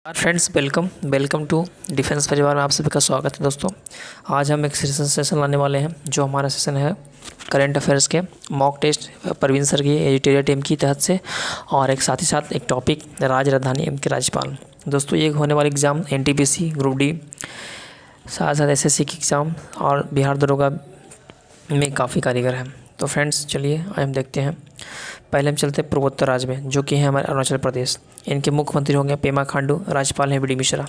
Friends, welcome welcome to defence परिवार में आप सभी का स्वागत है। दोस्तों, आज हम एक सेशन लाने वाले हैं जो हमारा सेशन है करंट अफेयर्स के मॉक टेस्ट परवीन सर की एडिटोरियल टीम की तहत से, और एक साथ ही साथ एक टॉपिक राज राजधानी एवं के राज्यपाल। दोस्तों, ये होने वाले एग्ज़ाम एनटीपीसी ग्रुप डी, साथ साथ एसएससी की एग्ज़ाम और बिहार दरोगा में काफ़ी कारीगर है। तो फ्रेंड्स, चलिए आज हम देखते हैं। पहले हम चलते हैं पूर्वोत्तर राज्य में, जो कि है हमारे अरुणाचल प्रदेश। इनके मुख्यमंत्री होंगे पेमा खांडू, राज्यपाल हैं बी डी मिश्रा।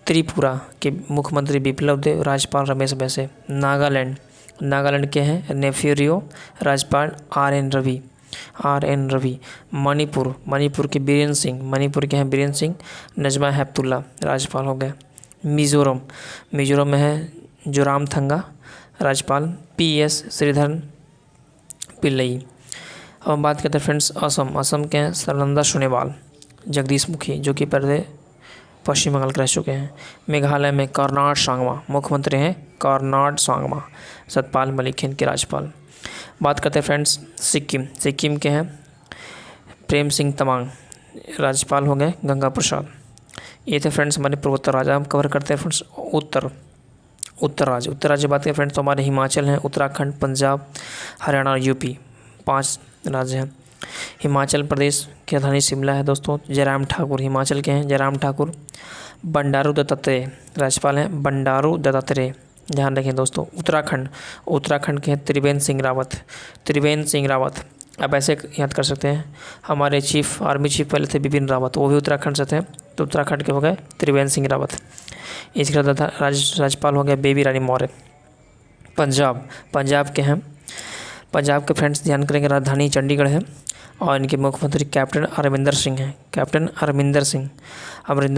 त्रिपुरा के मुख्यमंत्री बिप्लब देव, राज्यपाल रमेश बैसे। नागालैंड के हैं नेफ्यूरियो, राज्यपाल आर एन रवि। मणिपुर के हैं बीरेन सिंह, नजमा हेपतुल्ला, राज्यपाल हो गए। मिजोरम में है जोरामथंगा, राज्यपाल पी एस श्रीधरन पिल्लई। अब हम बात करते हैं फ्रेंड्स असम के हैं सर्बानंद सोनोवाल, जगदीश मुखी, जो कि पहले पश्चिम बंगाल के रह चुके हैं। मेघालय में कर्नाड सांगमा, मुख्यमंत्री हैं कर्नाड सांगमा, सतपाल मलिक हैं इनके राज्यपाल। बात करते हैं फ्रेंड्स सिक्किम के हैं प्रेम सिंह तमांग, राज्यपाल हो गए गंगा प्रसाद। ये थे फ्रेंड्स हमारे पूर्वोत्तर राज्य। हम कवर करते हैं फ्रेंड्स उत्तर राज्य बात करें फ्रेंड्स, तो हमारे हिमाचल हैं, उत्तराखंड, पंजाब, हरियाणा और यूपी, 5 राज्य हैं। हिमाचल प्रदेश की राजधानी शिमला है दोस्तों। जयराम ठाकुर हिमाचल के हैं, जयराम ठाकुर। बंडारू दत्तात्रेय, राज्यपाल हैं बंडारू दत्तात्रेय, ध्यान रखें दोस्तों। उत्तराखंड के हैं त्रिवेंद्र सिंह रावत। आप ऐसे याद कर सकते हैं, हमारे आर्मी चीफ पहले थे बिपिन रावत, वो भी उत्तराखंड से थे, तो उत्तराखंड के हो गए त्रिवेंद्र सिंह रावत। इसके बाद राज्यपाल हो गए बेबी रानी मौर्य। पंजाब के फ्रेंड्स ध्यान करेंगे, राजधानी चंडीगढ़ है, और इनके मुख्यमंत्री कैप्टन अमरिंदर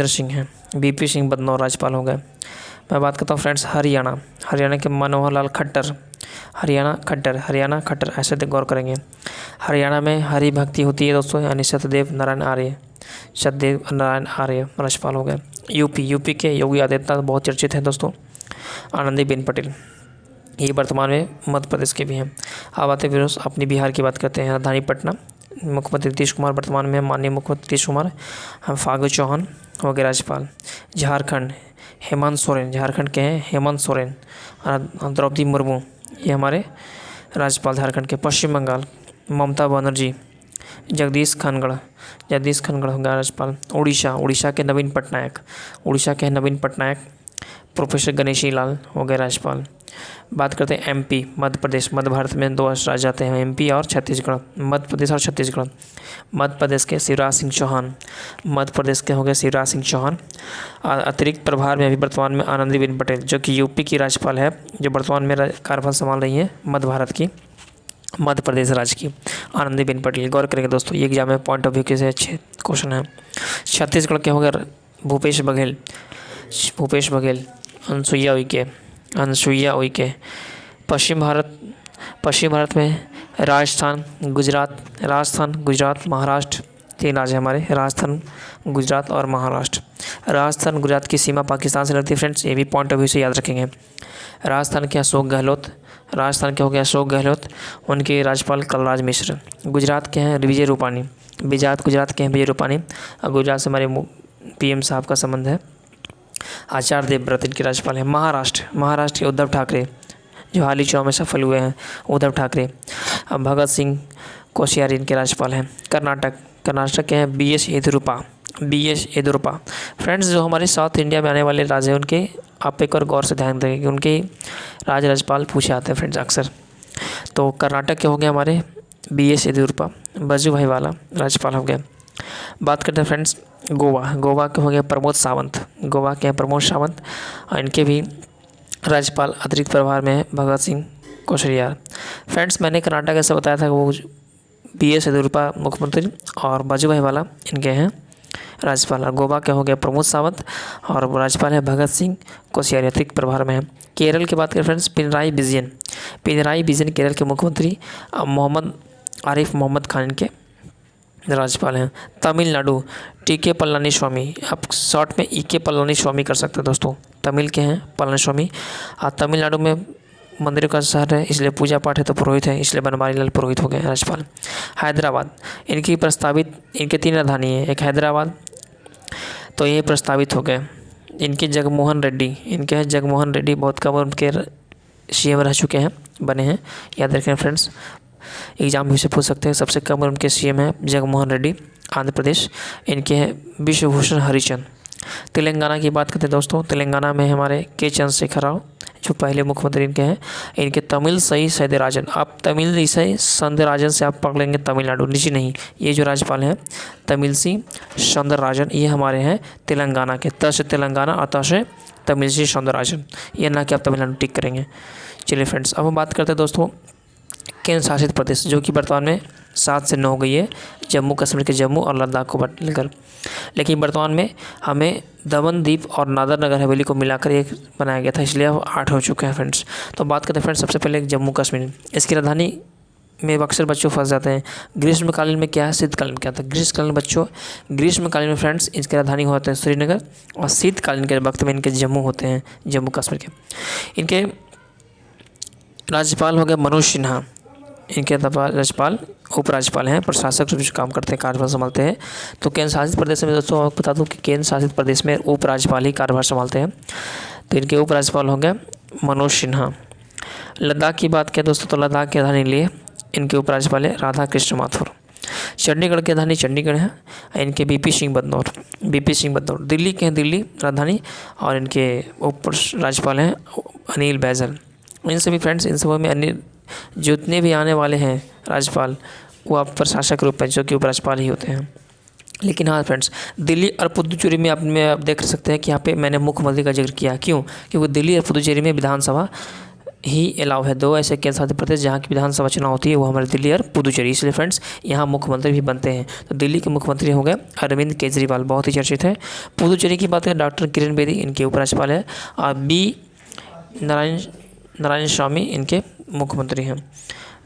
सिंह हैं। बीपी सिंह बदनौर, राज्यपाल हो गए। मैं बात करता हूँ फ्रेंड्स हरियाणा के मनोहर लाल खट्टर, हरियाणा खट्टर, ऐसे गौर करेंगे। हरियाणा में हरि भक्ति होती है दोस्तों, यानी सत्यदेव नारायण आर्य, राज्यपाल हो गए। यूपी के योगी आदित्यनाथ बहुत चर्चित हैं दोस्तों। आनंदीबेन पटेल, ये वर्तमान में मध्य प्रदेश के भी हैं। अब आते हैं अपनी बिहार की बात करते हैं। राजधानी पटना, मुख्यमंत्री नीतीश कुमार वर्तमान में माननीय मुख्यमंत्री नीतीश कुमार। हम फागू चौहान हो गए राज्यपाल। झारखंड के हैं हेमंत सोरेन। द्रौपदी मुर्मू, ये हमारे राज्यपाल झारखंड के। पश्चिम बंगाल ममता बनर्जी। जगदीश खनगढ़ हो गया राज्यपाल। उड़ीसा के नवीन पटनायक। प्रोफेसर गणेशी लाल हो गए राज्यपाल। बात करते हैं एमपी, मध्य भारत में 2 राज्य आते हैं, एमपी और छत्तीसगढ़। मध्य प्रदेश के शिवराज सिंह चौहान। अतिरिक्त प्रभार में अभी वर्तमान में आनंदीबेन पटेल, जो कि यूपी की राज्यपाल है, जो वर्तमान में कार्यभार संभाल रही हैं मध्य प्रदेश राज्य की आनंदीबेन पटेल। गौर करेंगे दोस्तों, ये एग्जाम में पॉइंट ऑफ व्यू के से अच्छे क्वेश्चन है। छत्तीसगढ़ के हो गए भूपेश बघेल, अनसुईया उइके। पश्चिम भारत में राजस्थान, गुजरात, महाराष्ट्र, 3 राज्य हमारे, राजस्थान, गुजरात और महाराष्ट्र। राजस्थान गुजरात की सीमा पाकिस्तान से लगती है फ्रेंड्स, ये भी पॉइंट ऑफ व्यू से याद रखेंगे। राजस्थान के अशोक गहलोत, उनके राज्यपाल कलराज मिश्र। गुजरात के हैं विजय रूपानी, और गुजरात से हमारे पीएम साहब का संबंध है, आचार्य देवव्रत इनके राज्यपाल हैं। महाराष्ट्र के उद्धव ठाकरे, जो हाल ही चुनाव में सफल हुए हैं, उद्धव ठाकरे। भगत सिंह कोश्यारी इनके राज्यपाल हैं। कर्नाटक के हैं बी एस येदियुरप्पा। फ्रेंड्स, जो हमारे साउथ इंडिया में आने वाले राज्य हैं, उनके आप एक और गौर से ध्यान देंगे कि उनके राज्यपाल पूछे आते हैं फ्रेंड्स अक्सर। तो कर्नाटक के हो गए हमारे बी एस येदियुरप्पा, वजुभाई वाला, राज्यपाल हो गए। बात करते हैं फ्रेंड्स गोवा के हो गए प्रमोद सावंत, और इनके भी राज्यपाल अतिरिक्त प्रभार में है भगत सिंह कोश्यारी। फ्रेंड्स, मैंने कर्नाटक ऐसा बताया था कि वो बी एस येदियुरप्पा मुख्यमंत्री और वजुभाई वाला इनके हैं राज्यपाल। और गोवा के हो गए प्रमोद सावंत, और राज्यपाल है भगत सिंह कोश्यारी, अतिरिक्त प्रभार में है। केरल की बात करें फ्रेंड्स, पिनराई विजयन केरल के मुख्यमंत्री। आरिफ मोहम्मद खान इनके राज्यपाल हैं। तमिलनाडु टीके पलानी स्वामी, आप शॉर्ट में ईके पलानी स्वामी कर सकते हैं दोस्तों, तमिल के हैं पलानी स्वामी। तमिलनाडु में मंदिर का शहर है, इसलिए पूजा पाठ है तो पुरोहित है, इसलिए बनवारी लाल पुरोहित हो गए राज्यपाल। हैदराबाद, इनकी 3 राजधानी है, एक हैदराबाद, तो ये प्रस्तावित हो गए। इनके जगनमोहन रेड्डी बहुत कम उनके सीएम रह चुके हैं, बने हैं, याद रखें फ्रेंड्स, एग्जाम भी से पूछ सकते हैं। सबसे कम उनके सीएम हैं जगनमोहन रेड्डी, आंध्र प्रदेश। इनके हैं विश्वभूषण हरिचंद। तेलंगाना की बात करते हैं दोस्तों, तेलंगाना में हमारे के चंद्रशेखर राव जो पहले मुख्यमंत्री इनके हैं। इनके तमिलसाई सौंदरराजन, आप तमिलसाई सौंदरराजन से आप पकड़ लेंगे तमिलनाडु, नीचे नहीं। ये जो राज्यपाल हैं तमिलसाई सौंदरराजन, ये हमारे हैं तेलंगाना के। त से तेलंगाना और त से तमिलसाई सौंदरराजन, ये ना कि आप तमिलनाडु टिक करेंगे। चलिए फ्रेंड्स, अब हम बात करते हैं दोस्तों केंद्र शासित प्रदेश, जो कि वर्तमान में 7 से 9 हो गई है, जम्मू कश्मीर के जम्मू और लद्दाख को लेकर। लेकिन वर्तमान में हमें दमन द्वीप और नादर नगर हवेली को मिलाकर एक बनाया गया था, इसलिए अब 8 हो चुके हैं फ्रेंड्स। तो बात करते हैं फ्रेंड्स सबसे पहले जम्मू कश्मीर। इसकी राजधानी में अक्सर बच्चों फंस जाते हैं। ग्रीष्मकालीन में क्या है, शीतकालीन में क्या था। ग्रीष्मकालीन में फ्रेंड्स इसकी राजधानी होते हैं श्रीनगर, और शीतकालीन के वक्त में इनके जम्मू होते हैं, जम्मू कश्मीर के। इनके राज्यपाल हो गए मनोज सिन्हा। इनके राज्यपाल उपराज्यपाल हैं, प्रशासक रूप से काम करते हैं, कार्यभार संभालते हैं। तो केंद्र शासित प्रदेश में दोस्तों आपको बता दूं कि केंद्र शासित प्रदेश में उपराज्यपाल ही कार्यभार संभालते हैं। तो इनके उपराज्यपाल हो गए मनोज सिन्हा। लद्दाख की बात करें दोस्तों, तो लद्दाख की राजधानी लिए इनके उपराज्यपाल है राधा कृष्ण माथुर। चंडीगढ़ की राजधानी चंडीगढ़ है, इनके बीपी सिंह बदनौर। दिल्ली के हैं दिल्ली राजधानी, और इनके उप राज्यपाल हैं अनिल बैजल। इन सभी फ्रेंड्स, इन सब में अन्य जितने भी आने वाले हैं राज्यपाल, वो आप प्रशासक रूप में जो कि उपराज्यपाल ही होते हैं। लेकिन हाँ फ्रेंड्स, दिल्ली और पुदुचेरी में आप देख सकते हैं कि यहाँ पे मैंने मुख्यमंत्री का जिक्र किया, क्यों? क्योंकि दिल्ली और पुदुचेरी में विधानसभा ही अलाउ है। 2 ऐसे केंद्र शासित प्रदेश जहाँ की विधानसभा चुनाव होती है, वो हमारे दिल्ली और पुदुचेरी। इसलिए फ्रेंड्स यहाँ मुख्यमंत्री भी बनते हैं। तो दिल्ली के मुख्यमंत्री हो गए अरविंद केजरीवाल, बहुत ही चर्चित है। पुदुचेरी की बात करें डॉक्टर किरण बेदी, इनके उपराज्यपाल है, और बी नारायण स्वामी इनके मुख्यमंत्री हैं।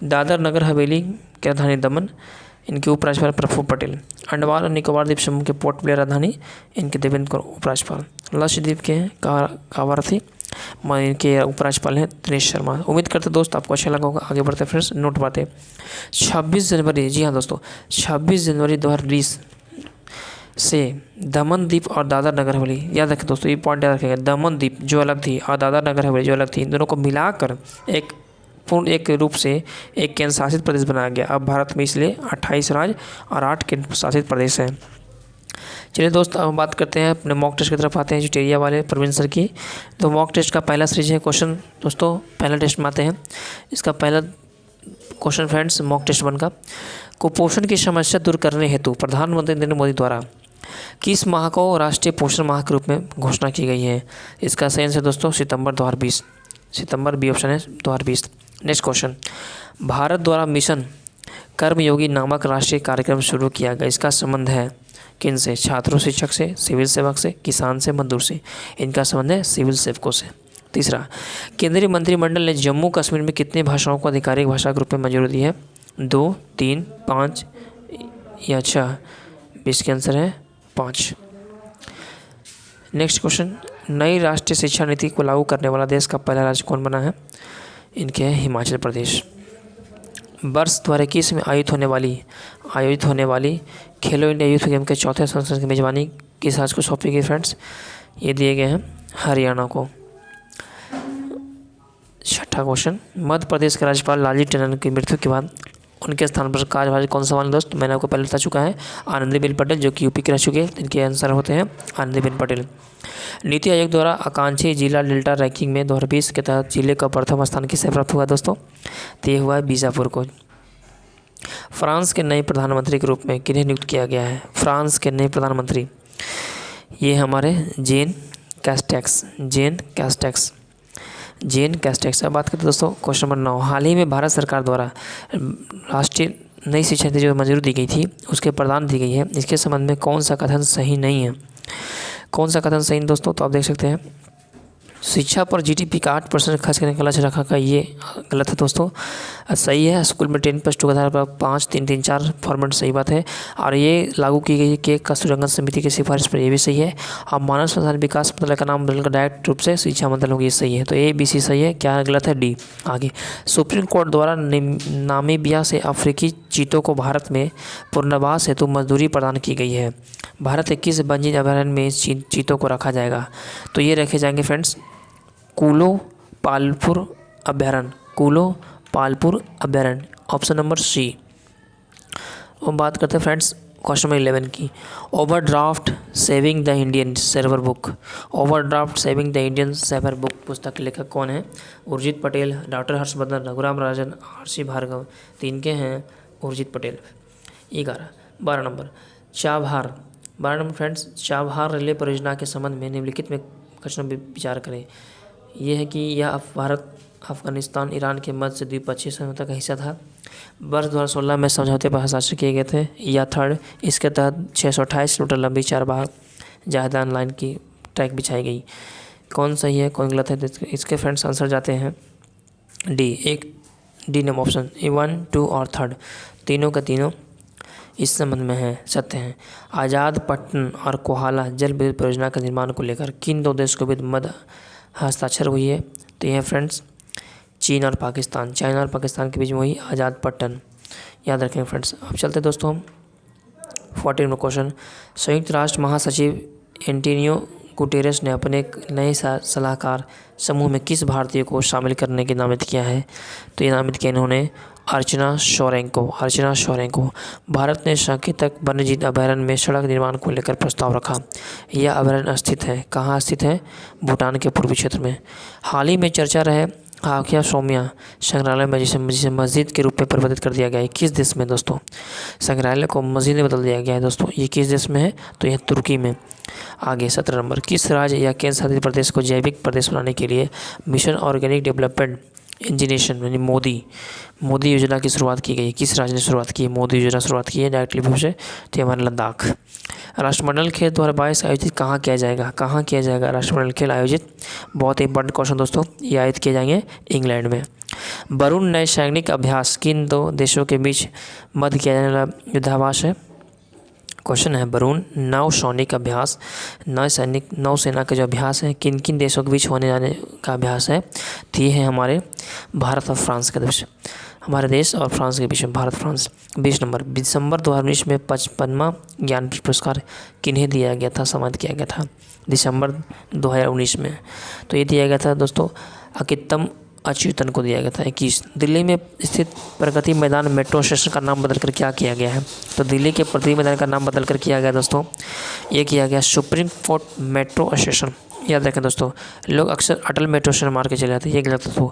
दादर नगर हवेली की राजधानी दमन, इनके उपराज्यपाल प्रफुल्ल पटेल। अंडमान और निकोबार द्वीप समूह के पोर्ट ब्लेयर राजधानी, इनके देवेंद्र कौर उपराज्यपाल। लक्षद्वीप के हैं कावारथी, इनके उपराज्यपाल हैं दिनेश शर्मा। उम्मीद करते दोस्त आपको अच्छा लगा होगा। आगे बढ़ते फ्रेंड्स, नोट बातें। 26 जनवरी, जी हाँ दोस्तों, 26 जनवरी 2020 से दमन द्वीप और दादर नगर हवेली, याद रखें दोस्तों, ये पॉइंट याद रखेंगे। दमन द्वीप जो अलग थी और दादर नगर हवेली जो अलग थी, इन दोनों को मिलाकर एक रूप से एक केंद्र शासित प्रदेश बनाया गया। अब भारत में इसलिए 28 राज्य और 8 केंद्र शासित प्रदेश हैं। चलिए दोस्त, अब बात करते हैं अपने मॉक टेस्ट की तरफ आते हैं, जो टेरिया वाले प्रवीण सर की। तो मॉक टेस्ट का पहला सीरीज है क्वेश्चन दोस्तों, पहला टेस्ट में आते हैं। इसका पहला क्वेश्चन फ्रेंड्स मॉक टेस्ट 1 का, कुपोषण की समस्या दूर करने हेतु प्रधानमंत्री नरेंद्र मोदी द्वारा किस माह को राष्ट्रीय पोषण माह के रूप में घोषणा की गई है? इसका सही आंसर दोस्तों सितंबर 2020, सितंबर बी ऑप्शन है 2020। नेक्स्ट क्वेश्चन, भारत द्वारा मिशन कर्मयोगी नामक राष्ट्रीय कार्यक्रम शुरू किया गया, इसका संबंध है किन से? छात्रों, शिक्षक से, सिविल सेवक से, किसान से, मजदूर से। इनका संबंध है सिविल सेवकों से। तीसरा, केंद्रीय मंत्रिमंडल ने जम्मू कश्मीर में कितनी भाषाओं को आधिकारिक भाषा के रूप में मंजूरी दी है? 2, 3, 5 या 6? इसका आंसर है 5। नेक्स्ट क्वेश्चन, नई राष्ट्रीय शिक्षा नीति को लागू करने वाला देश का पहला राज्य कौन बना है? इनके है हिमाचल प्रदेश। वर्ष 2021 में आयोजित होने वाली खेलो इंडिया यूथ गेम के 4थे संस्करण की मेजबानी किस राज्य को सौंपी गई फ्रेंड्स? ये दिए गए हैं हरियाणा को। छठा क्वेश्चन, मध्य प्रदेश के राज्यपाल लालजी टंडन की मृत्यु के बाद उनके स्थान पर कार्यभार कौन संभाले? दोस्त मैंने आपको पहले बता चुका है, आनंदीबेन पटेल, जो कि यूपी के रह चुके हैं। इनके आंसर होते हैं आनंदीबेन पटेल। नीति आयोग द्वारा आकांक्षी जिला डेल्टा रैंकिंग में 2020 के तहत जिले का प्रथम स्थान किसे प्राप्त हुआ दोस्तों? तो ये हुआ है बीजापुर को। फ्रांस के नए प्रधानमंत्री के रूप में किन्हें नियुक्त किया गया है? फ्रांस के नए प्रधानमंत्री ये हमारे जेन कैस्टेक्स। अब बात करते हैं दोस्तों क्वेश्चन नंबर 9, हाल ही में भारत सरकार द्वारा राष्ट्रीय नई शिक्षा नीति जो मंजूरी दी गई थी उसके प्रदान दी गई है, इसके संबंध में कौन सा कथन सही नहीं है? कौन सा कथन सही दोस्तों? तो आप देख सकते हैं, शिक्षा पर जीडीपी का 8% खर्च करने का लक्ष्य रखा का, ये गलत है दोस्तों। सही है, स्कूल में 10+2 के आधार पर 5, 3, 3, 4 फॉर्मेट सही बात है। और ये लागू की गई है कि कस्तूररंगन समिति की सिफारिश पर, ये भी सही है। और मानव संसाधन विकास मंत्रालय का नाम बदलकर डायरेक्ट रूप से शिक्षा मंत्रालय होगी, ये सही है। तो ए बी सी सही है, क्या गलत है? डी। आगे, सुप्रीम कोर्ट द्वारा नामीबिया से अफ्रीकी चीतों को भारत में पुनर्वास हेतु मजदूरी प्रदान की गई है। भारत के किस वन्यजीव अभयारण्य में चीतों को रखा जाएगा? तो ये रखे जाएंगे फ्रेंड्स कूलो पालपुर अभयारण्य, कूलो पालपुर अभयारण्य, ऑप्शन नंबर सी। और बात करते हैं फ्रेंड्स क्वेश्चन नंबर 11 की। Overdraft saving the Indian server book, overdraft saving the Indian server book पुस्तक के लेखक कौन है? Urjit Patel, doctor Harshvardhan, Raghuram Rajan, RC Bhargava. तीन के हैं Urjit Patel. 12 number Chabahar, 12 number friends Chabahar railway परियोजना के संबंध में निम्नलिखित में प्रश्न विचार करें। यह है कि यह भारत, अफगानिस्तान, ईरान के मध्य से द्विपक्षीय समझौते का हिस्सा था। वर्ष 2016 में समझौते पर हस्ताक्षर किए गए थे। या थर्ड, इसके तहत 628 किलोमीटर लंबी चारबाग जायदान लाइन की ट्रैक बिछाई गई। कौन सही है कौन गलत है? इसके फ्रेंड्स आंसर जाते हैं डी, एक डी नंबर ऑप्शन 1, 2 और थर्ड, तीनों का तीनों इस संबंध में है, सत्य हैं। आज़ाद पट्टन और कोहाला जल विद्युत परियोजना के निर्माण को लेकर किन दो देशों के बीच मध्य हस्ताक्षर हुई है? तो यह फ्रेंड्स चीन और पाकिस्तान, चाइना और पाकिस्तान के बीच में हुई आज़ाद पट्टन, याद रखेंगे फ्रेंड्स। अब चलते दोस्तों हम 14 में क्वेश्चन। संयुक्त राष्ट्र महासचिव एंटोनियो गुटेरेस ने अपने एक नए सलाहकार समूह में किस भारतीय को शामिल करने की नामित किया है? तो ये नामित किया इन्होंने अर्चना शोरेंको, अर्चना शोरेंको। भारत ने सांकेतक वन्यजीव अभयारण्य में सड़क निर्माण को लेकर प्रस्ताव रखा। यह अभयारण्य स्थित है, कहाँ स्थित है? भूटान के पूर्वी क्षेत्र में। हाल ही में चर्चा रहे हाकिया सोमिया संग्रहालय में जिसे मस्जिद के रूप में परिवर्तित कर दिया गया है, किस देश में दोस्तों? संग्रहालय को मस्जिद में बदल दिया गया है दोस्तों, ये किस देश में है? तो यह तुर्की में। आगे 17 नंबर, किस राज्य या केंद्र शासित प्रदेश को जैविक प्रदेश बनाने के लिए मिशन ऑर्गेनिक डेवलपमेंट इंजीनियरेशन यानी मोदी योजना की शुरुआत की गई? किस राज्य ने शुरुआत की है? मोदी योजना शुरुआत की है डायरेक्टली व्यू से, तो हमारे लद्दाख। राष्ट्रमंडल खेल 2022 आयोजित कहाँ किया जाएगा? कहाँ किया जाएगा राष्ट्रमंडल खेल आयोजित? बहुत ही इंपॉर्टेंट क्वेश्चन दोस्तों, ये आयोजित किए जाएंगे इंग्लैंड में। वरुण नए सैनिक अभ्यास किन दो देशों के बीच मध्य किया जाने वाला युद्धाभ्यास है? क्वेश्चन है वरुण नौसैनिक अभ्यास, नौसैनिक नौसेना का जो अभ्यास है किन किन देशों के बीच होने जाने का अभ्यास है? तो ये है हमारे भारत और फ्रांस के बीच, हमारे देश और फ्रांस के बीच में, भारत फ्रांस। 20 नंबर, दिसंबर 2019 में 55वां ज्ञानपीठ पुरस्कार किन्हें दिया गया था, सम्मानित किया गया था? दिसंबर 2019 में तो ये दिया गया था दोस्तों अकित्तम अच्युतन को दिया गया था। 21, दिल्ली में स्थित प्रगति मैदान मेट्रो स्टेशन का नाम बदलकर क्या किया गया है? तो दिल्ली के प्रगति मैदान का नाम बदलकर किया गया दोस्तों, ये किया गया सुप्रीम कोर्ट मेट्रो स्टेशन। याद रखें दोस्तों, लोग अक्सर अटल मेट्रो स्टेशन मार के चले जाते हैं, ये गलत दोस्तों।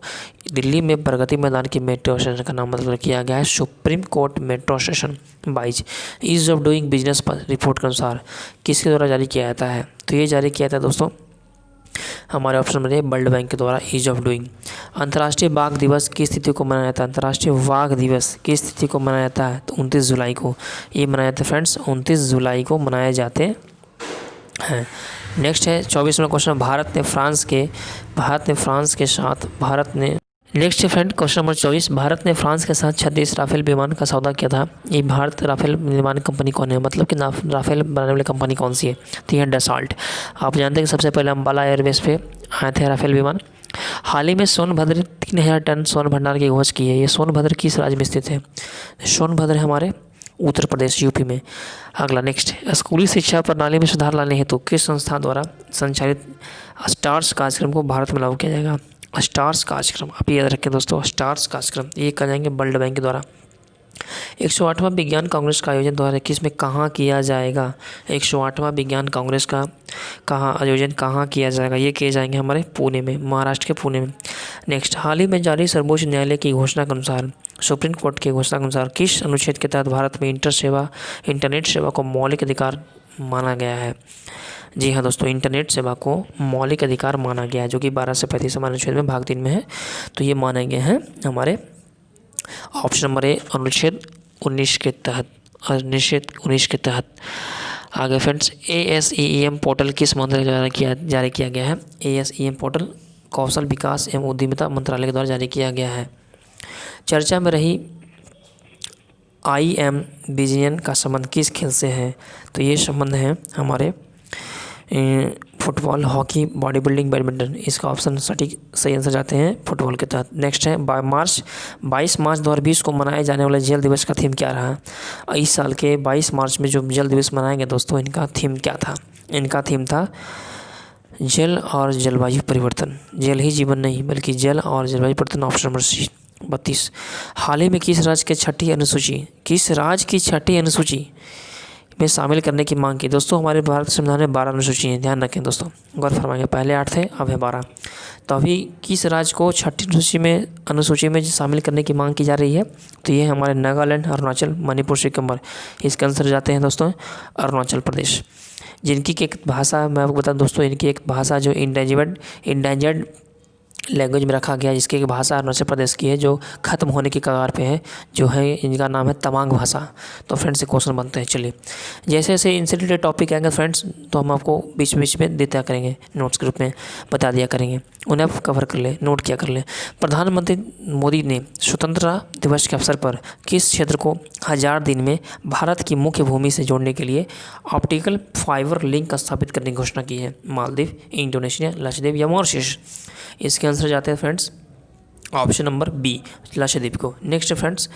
दिल्ली में प्रगति मैदान की मेट्रो स्टेशन का नाम बदलकर किया गया है Supreme Court metro station. 22, ease of doing business report के अनुसार किसके द्वारा जारी किया जाता है? तो ये जारी किया जाता है दोस्तों हमारे ऑप्शन में वर्ल्ड बैंक के द्वारा, ईज ऑफ डूइंग। अंतर्राष्ट्रीय बाघ दिवस किस तिथि को मनाया जाता है? अंतर्राष्ट्रीय बाघ दिवस किस तिथि को मनाया जाता है? तो 29 जुलाई को ये मनाया जाता है फ्रेंड्स, 29 जुलाई को मनाए जाते हैं। नेक्स्ट है 24वां क्वेश्चन, नेक्स्ट है फ्रेंड क्वेश्चन नंबर 24, भारत ने फ्रांस के साथ 36 राफेल विमान का सौदा किया था। ये भारत राफेल निर्माण कंपनी कौन है? मतलब कि राफेल बनाने वाली कंपनी कौन सी है? तो यह डसॉल्ट। आप जानते हैं कि सबसे पहले अम्बाला एयरबेस पे आए थे राफेल विमान। हाल ही में सोनभद्र 3000 टन स्वर्ण भंडार की घोषणा की है। ये सोनभद्र किस राज्य में स्थित है? सोनभद्र हमारे उत्तर प्रदेश यूपी में। अगला नेक्स्ट, स्कूली शिक्षा प्रणाली में सुधार लाने हेतु किस संस्था द्वारा संचालित स्टार्स कार्यक्रम को भारत में लागू किया जाएगा? स्टार्स कार्यक्रम, आप याद रखें दोस्तों, स्टार्स कार्यक्रम ये कर जाएंगे वर्ल्ड बैंक के द्वारा। 108वां विज्ञान कांग्रेस का आयोजन 2021 में कहाँ किया जाएगा? 108वां विज्ञान कांग्रेस का आयोजन कहाँ किया जाएगा? ये किए जाएंगे हमारे पुणे में, महाराष्ट्र के पुणे में। नेक्स्ट, हाल ही में जारी सर्वोच्च न्यायालय की घोषणा के अनुसार, सुप्रीम कोर्ट की घोषणा के अनुसार किस अनुच्छेद के तहत भारत में इंटरनेट सेवा को मौलिक अधिकार माना गया है? जी हाँ दोस्तों, इंटरनेट सेवा को मौलिक अधिकार माना गया है, जो कि 12 से 35 अनुच्छेद में भाग 3 में है। तो ये माने गए हैं हमारे ऑप्शन नंबर ए अनुच्छेद 19 के तहत। आगे फ्रेंड्स, ASEM पोर्टल किस मंत्रालय द्वारा जारी किया गया है? ASEM पोर्टल कौशल विकास एवं उद्यमिता मंत्रालय के द्वारा जारी किया गया है। चर्चा में रही IM बिजनियन का संबंध किस खेल से है? तो ये संबंध है हमारे football, hockey, body building, badminton. इसका ऑप्शन सटीक सही आंसर जाते हैं फुटबॉल के तहत। नेक्स्ट है 22 मार्च 2020 को मनाए जाने वाले जल दिवस का थीम क्या रहा? इस साल के 22 मार्च में जो जल दिवस मनाएंगे दोस्तों, इनका थीम क्या था? इनका थीम था जल और जलवायु परिवर्तन। जल ही जीवन नहीं बल्कि जल और जलवायु परिवर्तन, ऑप्शन नंबर सी। 32 हाल ही में किस राज्य की छठी अनुसूची में शामिल करने की मांग की? दोस्तों हमारे भारत संविधान में 12 अनुसूची हैं, ध्यान रखें दोस्तों, गौर फरमाएंगे। पहले 8 थे, अब है 12। तो अभी किस राज्य को छठी अनुसूची में शामिल करने की मांग की जा रही है? तो ये हमारे नागालैंड, अरुणाचल, मणिपुर, सिक्किम। इसके आंसर जाते हैं दोस्तों अरुणाचल प्रदेश, जिनकी एक भाषा मैं आपको बता दोस्तों, इनकी एक भाषा जो इंडेंजर्ड लैंग्वेज में रखा गया है, जिसकी एक भाषा अरुणाचल प्रदेश की है जो ख़त्म होने की कगार पे है, जो है इनका नाम है तवांग भाषा। तो फ्रेंड्स ये क्वेश्चन बनते हैं। चलिए जैसे जैसे इनसे रिलेटेड टॉपिक आएंगे फ्रेंड्स, तो हम आपको बीच बीच में देता करेंगे, नोट्स के रूप में बता दिया करेंगे, उन्हें आप कवर कर लें, नोट किया कर लें। प्रधानमंत्री मोदी ने स्वतंत्रता दिवस के अवसर पर किस क्षेत्र को 1000 दिन में भारत की मुख्य भूमि से जोड़ने के लिए ऑप्टिकल फाइबर लिंक स्थापित करने की घोषणा की है? मालदीव, इंडोनेशिया, लक्षद्वीप या मॉरिशस। इसके आंसर जाते हैं friends option number B, Lakshadweep को। नेक्स्ट फ्रेंड्स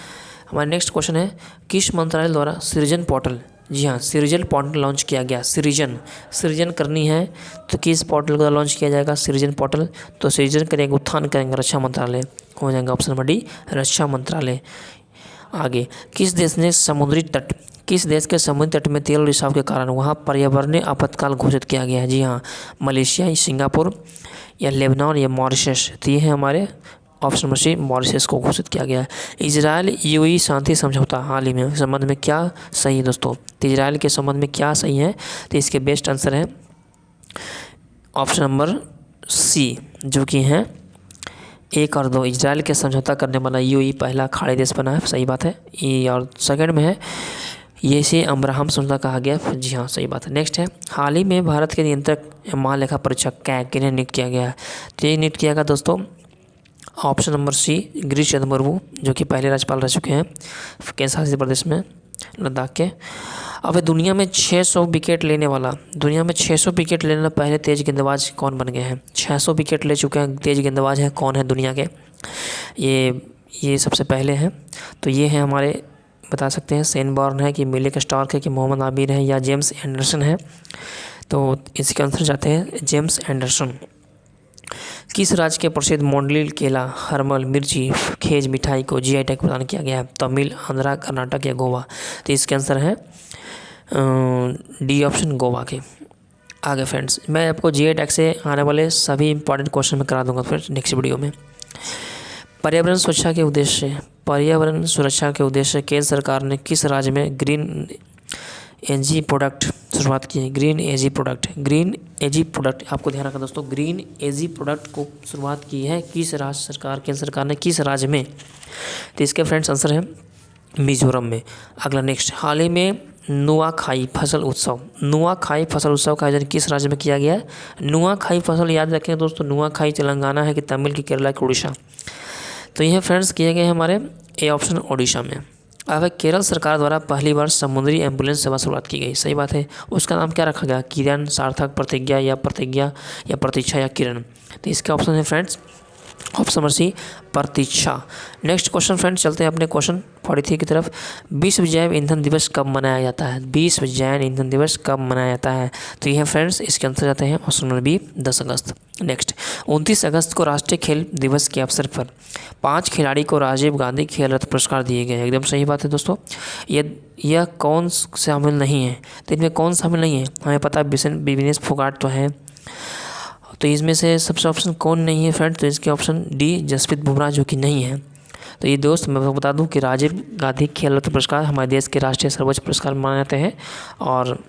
हमारा नेक्स्ट क्वेश्चन है किस मंत्रालय द्वारा सृजन पोर्टल, जी हाँ सृजन पोर्टल लॉन्च किया गया? सृजन करनी है तो किस पोर्टल को लॉन्च किया जाएगा? सृजन पोर्टल। तो सृजन करेंगे, उत्थान करेंगे रक्षा मंत्रालय, हो जाएगा ऑप्शन नंबर डी, रक्षा मंत्रालय। आगे किस देश के समुद्री तट में तेल रिसाव के कारण वहाँ पर्यावरणीय आपातकाल घोषित किया गया है? जी हाँ मलेशिया, सिंगापुर या लेबनान या मॉरिशस। तो ये है हमारे ऑप्शन नंबर सी, मॉरिशस को घोषित किया गया है। इजराइल यूएई शांति समझौता हाल ही में संबंध में क्या सही है दोस्तों? तो इजराइल के संबंध में क्या सही है? तो इसके बेस्ट आंसर है ऑप्शन नंबर सी, जो कि हैं 1 और 2। इजराइल के समझौता करने वाला यूएई पहला खाड़ी देश बना है, सही बात है। और सेकंड में है ये से अब्राहम समझौता कहा गया, जी हाँ सही बात है। नेक्स्ट है हाल ही में भारत के नियंत्रक महालेखा परीक्षक किन्हें नियुक्त किया गया है? तो ये नियुक्त किया गया दोस्तों option number C, Girish Chandra Murmu, जो कि पहले राज्यपाल रह चुके हैं केंद्र शासित प्रदेश में लद्दाख के। अब दुनिया में 600 विकेट लेने वाला पहले तेज गेंदबाज कौन बन गए हैं? 600 विकेट ले चुके हैं तेज गेंदबाज हैं, कौन है दुनिया के? ये सबसे पहले हैं, तो ये हैं हमारे, बता सकते हैं शेन वॉर्न है कि मिलिक स्टार्क है कि मोहम्मद आमिर है या जेम्स एंडरसन है। तो इसके आंसर जाते हैं जेम्स एंडरसन। किस राज्य के प्रसिद्ध मोंडलिल केला, हरमल, मिर्ची, खेज मिठाई को जीआई टैग प्रदान किया गया है? तमिल, आंध्रा, कर्नाटक या गोवा। तो इसके आंसर है डी ऑप्शन, गोवा के। आगे फ्रेंड्स मैं आपको जीआई टैग से आने वाले सभी इंपॉर्टेंट क्वेश्चन में करा दूंगा फ्रेंड्स नेक्स्ट वीडियो में। पर्यावरण सुरक्षा के उद्देश्य से केंद्र सरकार ने किस राज्य में ग्रीन एजी प्रोडक्ट शुरुआत की है? ग्रीन एजी प्रोडक्ट आपको ध्यान रखना दोस्तों, ग्रीन एजी प्रोडक्ट को शुरुआत की है किस राज्य सरकार, केंद्र सरकार ने किस राज्य में? तो इसके फ्रेंड्स आंसर है मिजोरम में। अगला नेक्स्ट हाल ही में नुआखाई फसल उत्सव का आयोजन किस राज्य में किया गया है? नुआखाई फसल याद रखें दोस्तों, नुआखाई तेलंगाना है कि तमिल की केरला की उड़ीसा। तो यह फ्रेंड्स किए गए हमारे ए ऑप्शन ओडिशा में। अब केरल सरकार द्वारा पहली बार समुद्री एम्बुलेंस सेवा शुरुआत की गई, सही बात है। उसका नाम क्या रखा गया? किरण, सार्थक, प्रतिज्ञा या प्रतीक्षा या किरण। तो इसका ऑप्शन है फ्रेंड्स ऑप्शन नंबर सी, प्रतीक्षा। नेक्स्ट क्वेश्चन फ्रेंड्स चलते हैं अपने क्वेश्चन 43 की तरफ। विश्व जैव ईंधन दिवस कब मनाया जाता है? विश्व जैव ईंधन दिवस कब मनाया जाता है? तो यह फ्रेंड्स इसके आंसर जाते हैं ऑप्शन नंबर बी, 10 अगस्त। नेक्स्ट 29 अगस्त को राष्ट्रीय खेल दिवस के अवसर पर 5 खिलाड़ी को राजीव गांधी खेल रत्न पुरस्कार दिए गए। एकदम सही बात है दोस्तों। यह कौन शामिल नहीं है? तो इनमें कौन शामिल नहीं है? हमें पता है विनेश फोगाट तो है, तो इसमें से सबसे ऑप्शन कौन नहीं है फ्रेंड्स? तो इसके ऑप्शन डी, जसप्रीत बुमराह, जो कि नहीं है। तो ये दोस्त मैं बता दूं कि राजीव गांधी खेल रत्न पुरस्कार हमारे देश के राष्ट्रीय सर्वोच्च पुरस्कार माने जाते हैं और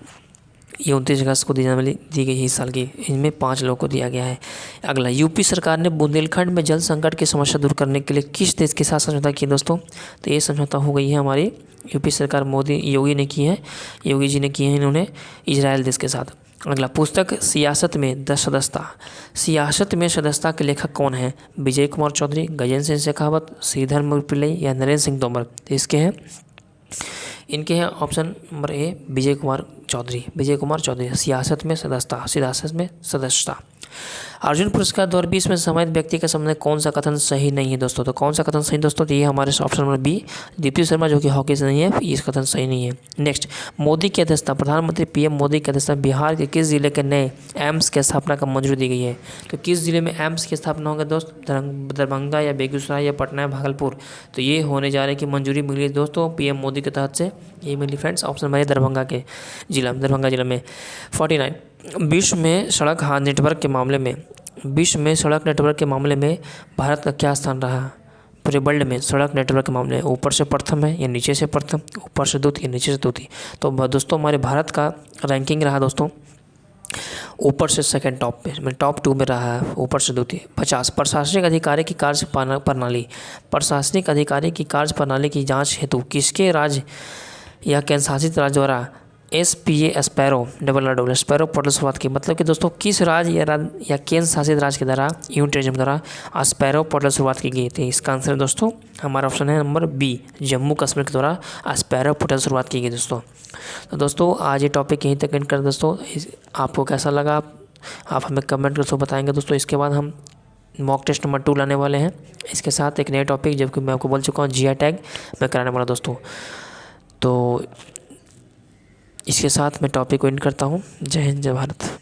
ये 29 अगस्त को दी गई है इस साल की। इनमें 5 लोगों को दिया गया है। अगला यूपी सरकार ने बुंदेलखंड में जल संकट की समस्या दूर करने के लिए किस देश के साथ समझौता किया दोस्तों? तो ये समझौता हो गई है हमारी यूपी सरकार योगी जी ने की है इन्होंने इजराइल देश के साथ। अगला पुस्तक सियासत में सदस्यता के लेखक कौन है? विजय कुमार चौधरी, गजेंद्र सिंह शेखावत, श्रीधर मुरपिल्लई या नरेंद्र सिंह तोमर। तो इसके हैं इनके हैं option number A Vijay Kumar Chaudhary, सियासत में सदस्यता। अर्जुन पुरस्कार 2020 में सम्मानित व्यक्ति के संबंध में कौन सा कथन सही नहीं है दोस्तों? तो कौन सा कथन सही दोस्तों? तो ये हमारे option number B Deepti Sharma, जो कि हॉकी से नहीं है, ये कथन सही नहीं है। नेक्स्ट, मोदी की अध्यक्षता, प्रधानमंत्री पीएम मोदी की अध्यक्षता बिहार के किस जिले के नए एम्स की स्थापना का मंजूरी दी गई है? तो किस जिले में एम्स की स्थापना होगी दोस्त? दरभंगा या बेगूसराय या पटना या भागलपुर? तो ये होने जा रहे की मंजूरी मिली है दोस्तों पीएम मोदी के तहत से, ये मिली फ्रेंड्स। ऑप्शन नंबर दरभंगा जिला में। 49, विश्व में सड़क नेटवर्क के मामले में भारत का क्या स्थान रहा? पूरे वर्ल्ड में सड़क नेटवर्क के मामले में ऊपर से प्रथम है या नीचे से प्रथम, ऊपर से द्वितीय या नीचे से द्वितीय? तो दोस्तों हमारे भारत का रैंकिंग रहा दोस्तों ऊपर से सेकंड टॉप 2 में रहा है, ऊपर से द्वितीय। 50, प्रशासनिक अधिकारी की कार्यप्रणाली की जांच हेतु किसके राज्य या केंद्र शासित राज्य द्वारा SPA स्पैरो पोर्टल शुरुआत की? मतलब कि दोस्तों किस राज्य या केंद्र शासित राज्य के द्वारा यूनियन द्वारा स्पैरो पोर्टल शुरुआत की गई थी? इसका आंसर है दोस्तों हमारा ऑप्शन है नंबर बी, जम्मू कश्मीर के द्वारा स्पैरो पोर्टल शुरुआत की गई दोस्तों। तो दोस्तों आज ये टॉपिक यहीं तक एंड कर दोस्तों। आपको कैसा लगा आप हमें कमेंट कर बताएंगे दोस्तों। इसके बाद हम मॉक टेस्ट नंबर 2 लाने वाले हैं, इसके साथ एक नए टॉपिक, जबकि मैं आपको बोल चुका हूँ GI टैग मैं कराने वाला दोस्तों। तो इसके साथ मैं टॉपिक को एंड करता हूँ। जय हिंद, जय भारत।